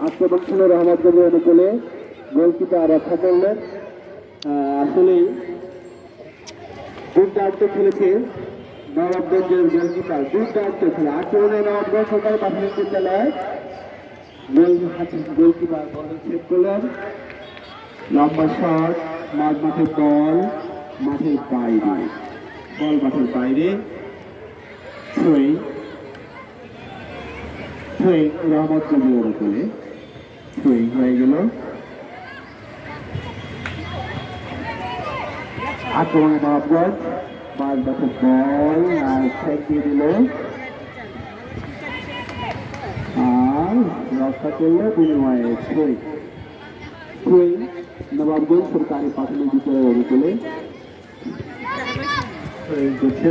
আক্রমণ ছিল রহমতগঞ্জ অনুকূলে, গোলকিপার রক্ষা করলেন। আসলেই দুর্দান্ত খেলেছে নবাবগঞ্জের গোলকিপার, দুর্দান্ত খেলে। আক্রমণে নবাবগঞ্জ সরকারি প্রাথমিক বিদ্যালয় গোলকিপার বল সেভ করলেন। লম্বা শট, মাঝ মাঠের বল মাঠের বাইরে, বল মাঠের বাইরে। রহমতগঞ্জ অনুকূলে হয়ে গেল। আক্রমণে নবাবগঞ্জ, মাঝ মাঠের বল আর সেভ দিয়ে দিল, আর রক্ষা করলো বিনিময়ে নবাবগঞ্জ সরকারি প্রাথমিক বিদ্যালয় অনুকূলে করছে।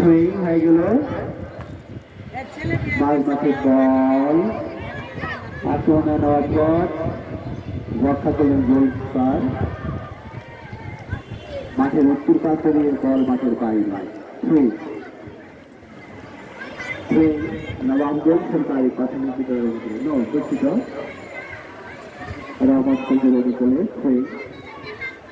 হয়ে গেল, মাঝ মাঠের বল। আক্রমণে নবাবগঞ্জ, রক্ষা করলেন গোলকিপার। মাঠের উত্তর প্রান্তে নিয়ে বল মাঠের বাইরে। নবাবগঞ্জ সরকারি প্রাথমিক বিদ্যালয় অনুকূলে, দুঃখিত, রহমতগঞ্জের অনুকূলে